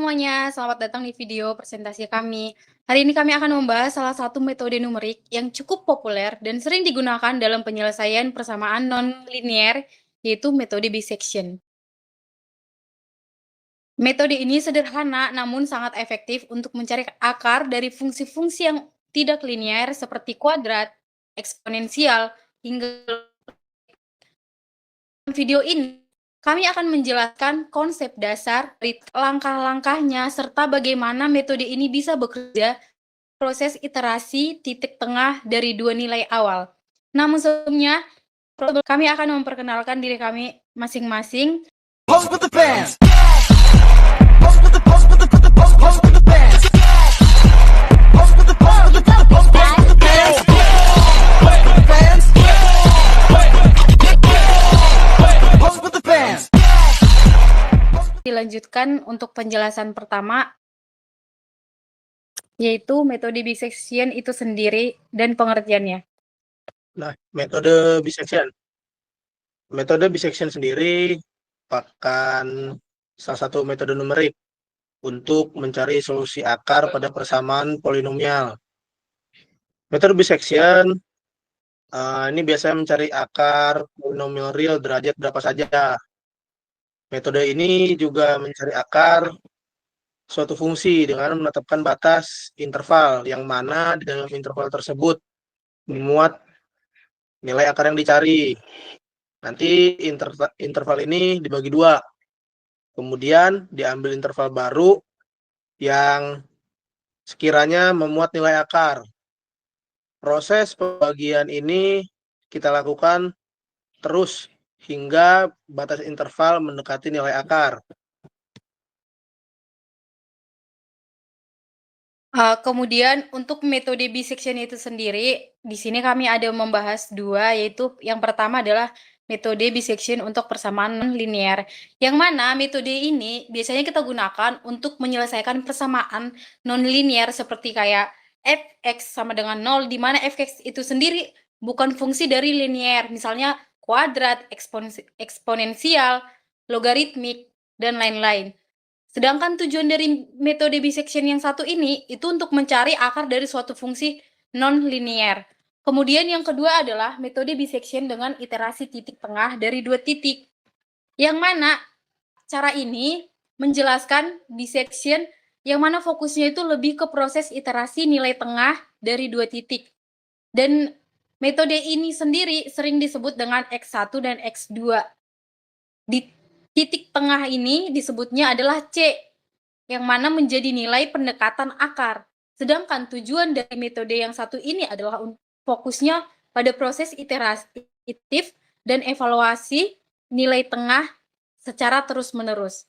semuanya, selamat datang di video presentasi kami. Hari ini kami akan membahas salah satu metode numerik yang cukup populer dan sering digunakan dalam penyelesaian persamaan non-linear, yaitu metode bisection. Metode ini sederhana namun sangat efektif untuk mencari akar dari fungsi-fungsi yang tidak linear seperti kuadrat, eksponensial, hingga video ini, kami akan menjelaskan konsep dasar, langkah-langkahnya, serta bagaimana metode ini bisa bekerja proses iterasi titik tengah dari dua nilai awal. Namun sebelumnya, kami akan memperkenalkan diri kami masing-masing. Dilanjutkan untuk penjelasan pertama, yaitu metode bisection itu sendiri dan pengertiannya. Nah, metode bisection. Metode bisection sendiri merupakan salah satu metode numerik untuk mencari solusi akar pada persamaan polinomial. Metode bisection ini biasanya mencari akar polinomial real derajat berapa saja. Metode ini juga mencari akar suatu fungsi dengan menetapkan batas interval yang mana di dalam interval tersebut memuat nilai akar yang dicari. Nanti interval ini dibagi dua. Kemudian diambil interval baru yang sekiranya memuat nilai akar. Proses pembagian ini kita lakukan terus hingga batas interval mendekati nilai akar. Kemudian untuk metode bisection itu sendiri, di sini kami ada membahas dua, yaitu yang pertama adalah metode bisection untuk persamaan non-linear, yang mana metode ini biasanya kita gunakan untuk menyelesaikan persamaan non-linear seperti kayak f(x) sama dengan 0, di mana f(x) itu sendiri bukan fungsi dari linear, misalnya kuadrat, eksponensial, logaritmik, dan lain-lain. Sedangkan tujuan dari metode bisection yang satu ini, itu untuk mencari akar dari suatu fungsi non-linear. Kemudian yang kedua adalah metode bisection dengan iterasi titik tengah dari dua titik. Yang mana cara ini menjelaskan bisection yang mana fokusnya itu lebih ke proses iterasi nilai tengah dari dua titik. Dan metode ini sendiri sering disebut dengan X1 dan X2. Di titik tengah ini disebutnya adalah C, yang mana menjadi nilai pendekatan akar. Sedangkan tujuan dari metode yang satu ini adalah fokusnya pada proses iteratif dan evaluasi nilai tengah secara terus-menerus.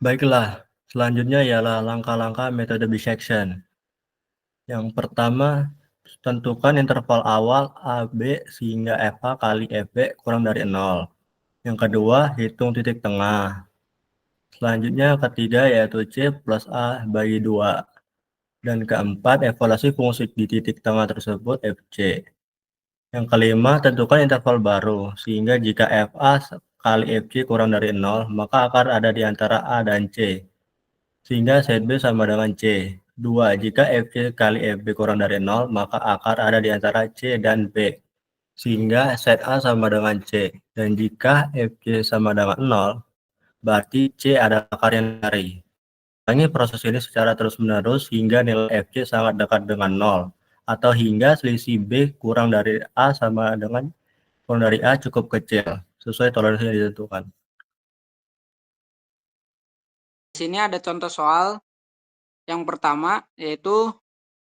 Baiklah, selanjutnya ialah langkah-langkah metode bisection. Yang pertama, tentukan interval awal AB sehingga FA kali FB kurang dari 0. Yang kedua, hitung titik tengah. Selanjutnya, ketiga yaitu C plus A bagi 2. Dan keempat, evaluasi fungsi di titik tengah tersebut FC. Yang kelima, tentukan interval baru, sehingga jika FA kali FC kurang dari 0, maka akar ada di antara A dan C. Sehingga set B sama dengan C. 2. Jika FC kali FB kurang dari 0, maka akar ada di antara C dan B. Sehingga set A sama dengan C. Dan jika FC sama dengan 0, berarti C adalah akar yang dicari. Ulangi proses ini secara terus-menerus hingga nilai FC sangat dekat dengan 0. Atau hingga selisih B kurang dari A sama dengan kurang dari A cukup kecil, sesuai toleransi yang ditentukan. Di sini ada contoh soal yang pertama, yaitu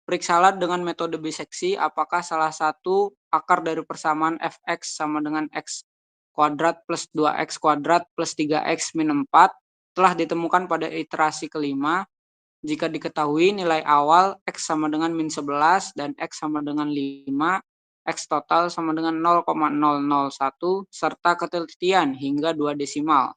periksalah dengan metode biseksi apakah salah satu akar dari persamaan fx sama dengan x kuadrat plus 2x kuadrat plus 3x min 4 telah ditemukan pada iterasi kelima jika diketahui nilai awal x sama dengan min 11 dan x sama dengan 5, x total sama dengan 0,001 serta ketelitian hingga 2 desimal.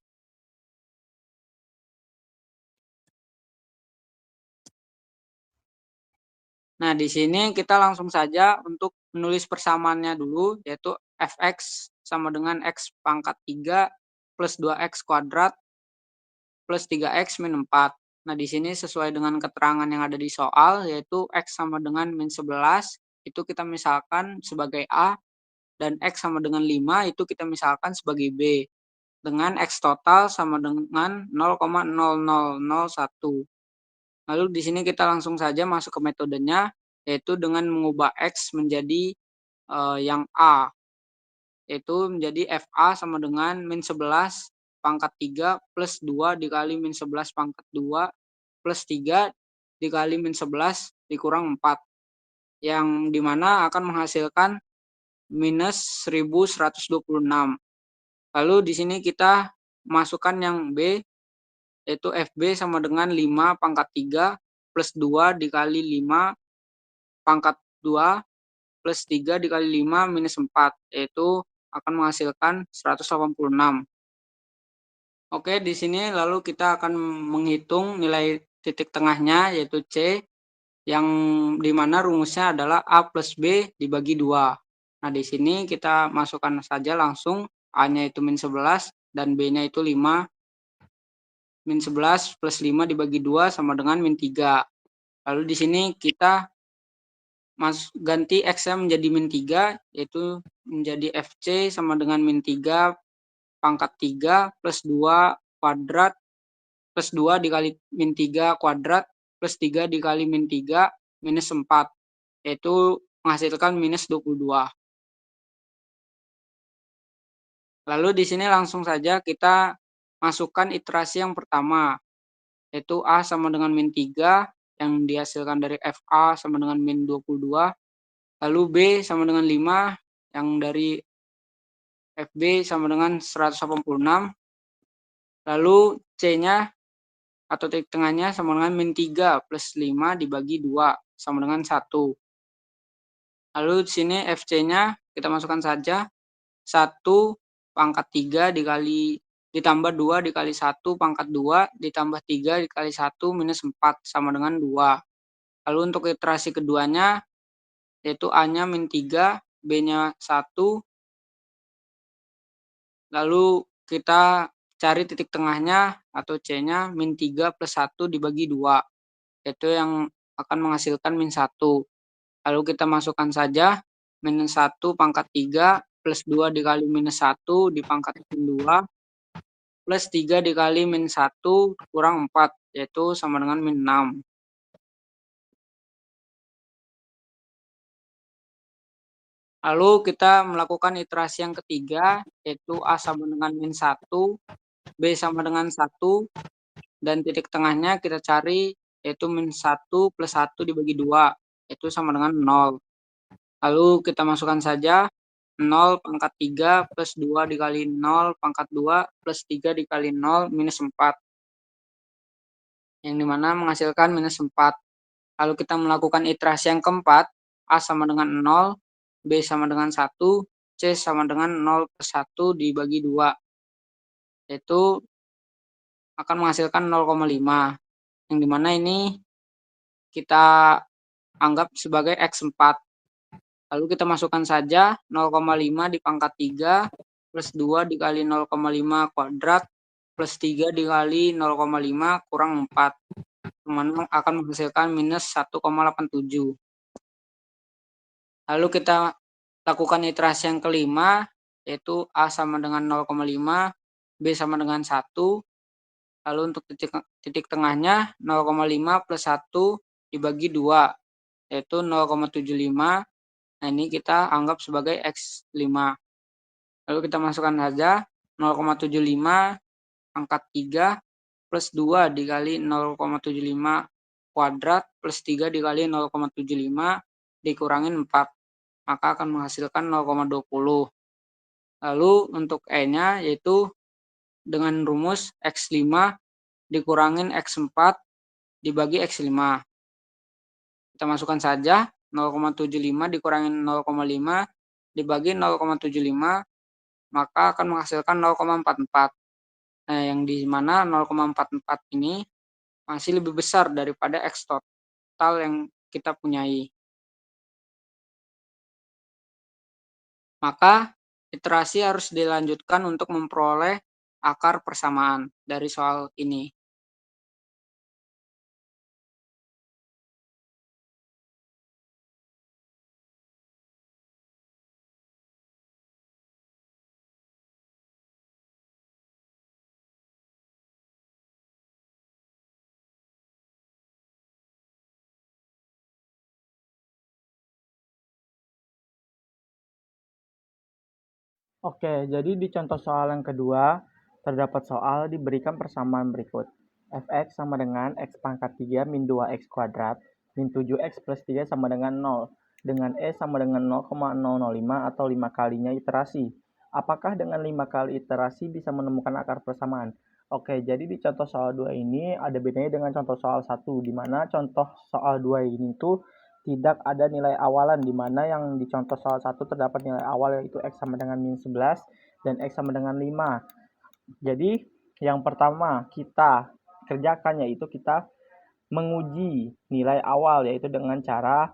Nah, di sini kita langsung saja untuk menulis persamaannya dulu, yaitu fx sama dengan x pangkat 3 plus 2x kuadrat plus 3x min 4. Nah, di sini sesuai dengan keterangan yang ada di soal, yaitu x sama dengan min 11, itu kita misalkan sebagai A, dan x sama dengan 5, itu kita misalkan sebagai B, dengan x total sama dengan 0,0001. Lalu di sini kita langsung saja masuk ke metodenya, yaitu dengan mengubah x menjadi yang A, yaitu menjadi FA sama dengan min 11 pangkat 3 plus 2 dikali min 11 pangkat 2 plus 3 dikali min 11 dikurang 4, yang dimana akan menghasilkan minus 1126. Lalu di sini kita masukkan yang B, yaitu FB sama dengan 5 pangkat 3 plus 2 dikali 5 pangkat 2 plus 3 dikali 5 minus 4, yaitu akan menghasilkan 186. Oke, di sini lalu kita akan menghitung nilai titik tengahnya, yaitu C, yang dimana rumusnya adalah A plus B dibagi 2. Nah, di sini kita masukkan saja langsung, A-nya itu min 11 dan B-nya itu 5. Min 11 plus 5 dibagi 2 sama dengan min 3. Lalu di sini kita ganti X-nya menjadi min 3, yaitu menjadi FC sama dengan min 3 pangkat 3 plus 2 kuadrat plus 2 dikali min 3 kuadrat plus 3 dikali min 3 minus 4, yaitu menghasilkan minus 22. Lalu di sini langsung saja kita masukkan iterasi yang pertama, yaitu A sama dengan min 3 yang dihasilkan dari FA sama dengan min 22, lalu B sama dengan 5 yang dari FB sama dengan 186, lalu C-nya atau titik tengahnya sama dengan min 3 plus 5 dibagi 2 sama dengan 1. Lalu di sini FC-nya kita masukkan saja 1 pangkat 3 ditambah 2 dikali 1 pangkat 2 ditambah 3 dikali 1 minus 4 sama dengan 2. Lalu untuk iterasi keduanya, yaitu A-nya min 3, B-nya 1. Lalu kita cari titik tengahnya atau C-nya min 3 plus 1 dibagi 2, yaitu yang akan menghasilkan min 1. Lalu kita masukkan saja minus 1 pangkat 3 plus 2 dikali minus 1 dipangkat min 2 plus 3 dikali min 1 kurang 4, yaitu sama dengan min 6. Lalu kita melakukan iterasi yang ketiga, yaitu A sama dengan min 1, B sama dengan 1, dan titik tengahnya kita cari, yaitu min 1 plus 1 dibagi 2, yaitu sama dengan 0. Lalu kita masukkan saja 0 pangkat 3 plus 2 dikali 0 pangkat 2 plus 3 dikali 0 minus 4, yang dimana menghasilkan minus 4. Lalu kita melakukan iterasi yang keempat, A sama dengan 0, B sama dengan 1, C sama dengan 0 plus 1 dibagi 2, yaitu akan menghasilkan 0,5, yang dimana ini kita anggap sebagai X4. Lalu kita masukkan saja 0,5 dipangkat 3 plus 2 dikali 0,5 kuadrat plus 3 dikali 0,5 kurang 4, yang akan menghasilkan minus 1,87. Lalu kita lakukan iterasi yang kelima, yaitu A sama dengan 0,5, B sama dengan 1. Lalu untuk titik tengahnya 0,5 plus 1 dibagi 2, yaitu 0,75. Nah, ini kita anggap sebagai X5. Lalu kita masukkan saja 0,75 pangkat 3 plus 2 dikali 0,75 kuadrat plus 3 dikali 0,75 dikurangin 4. Maka akan menghasilkan 0,20. Lalu untuk E-nya yaitu dengan rumus X5 dikurangin X4 dibagi X5. Kita masukkan saja 0,75 dikurangin 0,5 dibagi 0,75, maka akan menghasilkan 0,44. Nah, yang di mana 0,44 ini masih lebih besar daripada X total yang kita punyai. Maka iterasi harus dilanjutkan untuk memperoleh akar persamaan dari soal ini. Oke, jadi di contoh soal yang kedua, terdapat soal diberikan persamaan berikut. Fx sama dengan x pangkat 3 min 2x kuadrat min 7x plus 3 sama dengan 0. Dengan E sama dengan 0,005 atau 5 kalinya iterasi. Apakah dengan 5 kali iterasi bisa menemukan akar persamaan? Oke, jadi di contoh soal 2 ini ada bedanya dengan contoh soal 1, di mana contoh soal 2 ini tuh tidak ada nilai awalan, di mana yang di contoh soal 1 terdapat nilai awal yaitu x sama dengan min 11 dan x sama dengan 5. Jadi yang pertama kita kerjakan yaitu kita menguji nilai awal, yaitu dengan cara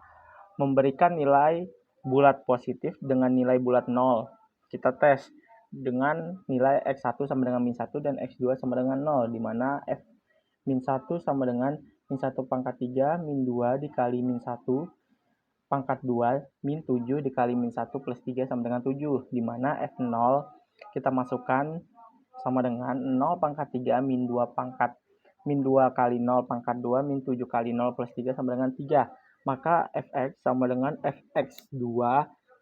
memberikan nilai bulat positif dengan nilai bulat 0. Kita tes dengan nilai x1 sama dengan min 1 dan x2 sama dengan 0, di mana f min 1 sama dengan min 1 pangkat 3 min 2 dikali min 1 pangkat 2 min 7 dikali min 1 plus 3 sama dengan 7, di mana f0 kita masukkan sama dengan 0 pangkat 3 min 2 pangkat min 2 kali 0 pangkat 2 min 7 kali 0 plus 3 sama dengan 3. Maka fx sama dengan fx2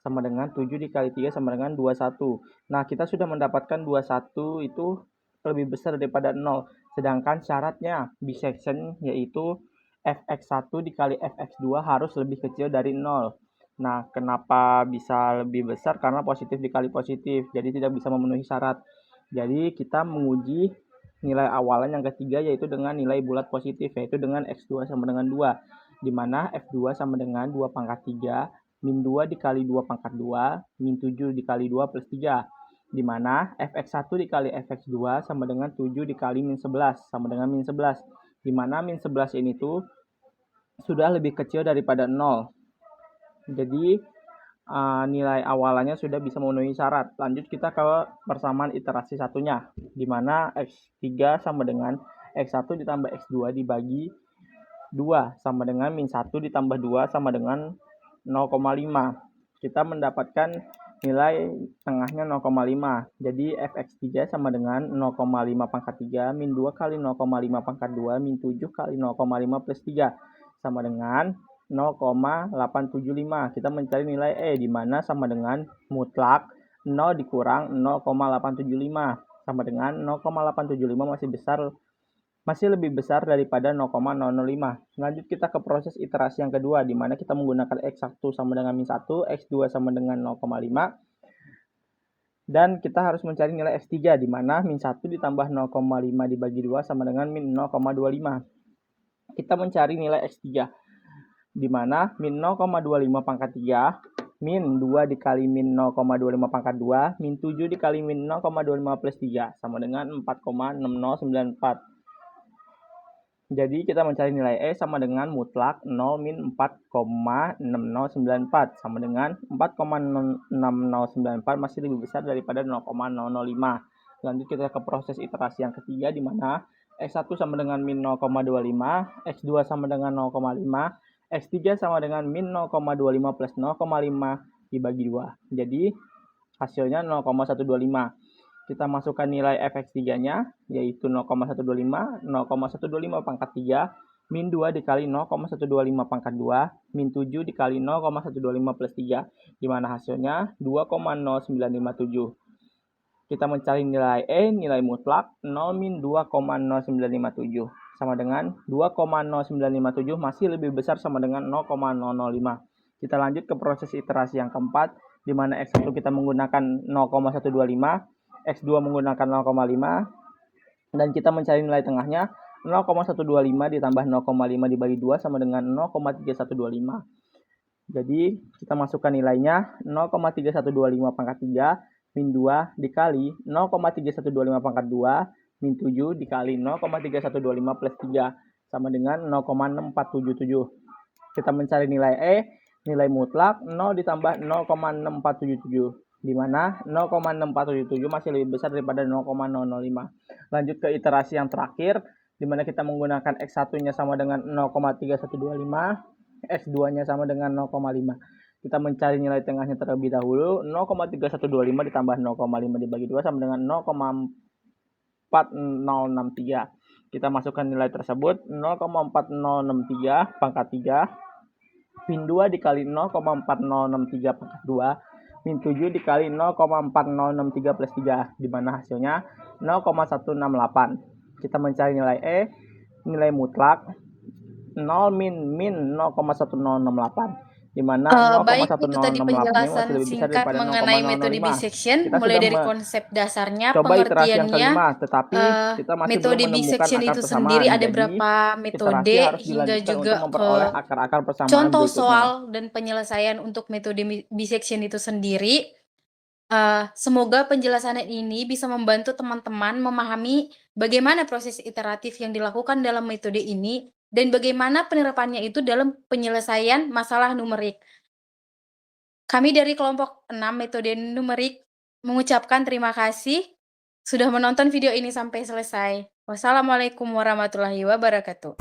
sama dengan 7 dikali 3 sama dengan 21. Nah, kita sudah mendapatkan 21 itu lebih besar daripada 0. Sedangkan syaratnya bisection yaitu fx1 dikali fx2 harus lebih kecil dari 0. Nah, kenapa bisa lebih besar? Karena positif dikali positif, jadi tidak bisa memenuhi syarat. Jadi kita menguji nilai awalan yang ketiga yaitu dengan nilai bulat positif, yaitu dengan x2 sama dengan 2, di mana f2 sama dengan 2 pangkat 3 min 2 dikali 2 pangkat 2 min 7 dikali 2 plus 3, di mana fx1 dikali fx2 sama dengan 7 dikali min 11 sama dengan min 11, di mana min 11 ini tuh sudah lebih kecil daripada 0. Jadi nilai awalannya sudah bisa memenuhi syarat. Lanjut kita ke persamaan iterasi satunya, di mana x3 sama dengan x1 ditambah x2 dibagi 2 sama dengan min 1 ditambah 2 sama dengan 0,5. Kita mendapatkan nilai tengahnya 0,5. Jadi fx3 sama dengan 0,5 pangkat 3 min 2 kali 0,5 pangkat 2 min 7 kali 0,5 plus 3 sama dengan 0,875. Kita mencari nilai E, di mana sama dengan mutlak 0 dikurang 0,875 sama dengan 0,875 masih lebih besar daripada 0,005. Lanjut kita ke proses iterasi yang kedua, di mana kita menggunakan x1 sama dengan min 1, x2 sama dengan 0,5, dan kita harus mencari nilai x3, di mana min 1 ditambah 0,5 dibagi 2 sama dengan min 0,25. Kita mencari nilai x3, di mana min 0,25 pangkat 3 min 2 dikali min 0,25 pangkat 2 min 7 dikali min 0,25 plus 3 sama dengan 4,6094. Jadi kita mencari nilai E sama dengan mutlak 0 min 4,6094 sama dengan 4,6094 masih lebih besar daripada 0,005. Lanjut kita ke proses iterasi yang ketiga, di mana X1 sama dengan min 0,25, X2 sama dengan 0,5, X3 sama dengan min 0,25 plus 0,5 dibagi 2. Jadi hasilnya 0,125. Kita masukkan nilai fx3-nya, yaitu 0,125, 0,125 pangkat 3, min 2 dikali 0,125 pangkat 2, min 7 dikali 0,125 plus 3, di mana hasilnya 2,0957. Kita mencari nilai E, nilai mutlak 0 min 2,0957, sama dengan 2,0957 masih lebih besar sama dengan 0,005. Kita lanjut ke proses iterasi yang keempat, di mana X1 kita menggunakan 0,125, X2 menggunakan 0,5, dan kita mencari nilai tengahnya 0,125 ditambah 0,5 dibagi 2 sama dengan 0,3125. Jadi kita masukkan nilainya 0,3125 pangkat 3 min 2 dikali 0,3125 pangkat 2 min 7 dikali 0,3125 plus 3 sama dengan 0,6477. Kita mencari nilai E, nilai mutlak 0 ditambah 0,6477. Di mana 0,6477 masih lebih besar daripada 0,005. Lanjut ke iterasi yang terakhir, di mana kita menggunakan X1-nya sama dengan 0,3125, X2-nya sama dengan 0,5. Kita mencari nilai tengahnya terlebih dahulu, 0,3125 ditambah 0,5 dibagi 2 sama dengan 0,4063. Kita masukkan nilai tersebut, 0,4063 pangkat 3, min 2 dikali 0,4063 pangkat 2, min 7 dikali 0,4063 plus 3, di mana hasilnya 0,168. Kita mencari nilai E, nilai mutlak 0 min 0,1068. Di mana Baik, itu tadi 0,1068 ini penjelasan masih lebih besar singkat daripada mengenai metode 0,005. bisection, Kita mulai sudah dari konsep dasarnya, coba iterasi yang pengertiannya, kelima, tetapi kita masih belum metode menemukan bisection akar itu persamaan. sendiri ada Jadi, berapa iterasi metode, harus hingga dilanjutkan juga untuk ke memperoleh akar-akar persamaan contoh berikutnya. soal dan penyelesaian untuk metode bisection itu sendiri. Semoga penjelasan ini bisa membantu teman-teman memahami bagaimana proses iteratif yang dilakukan dalam metode ini dan bagaimana penerapannya itu dalam penyelesaian masalah numerik. Kami dari kelompok 6 metode numerik mengucapkan terima kasih sudah menonton video ini sampai selesai. Wassalamualaikum warahmatullahi wabarakatuh.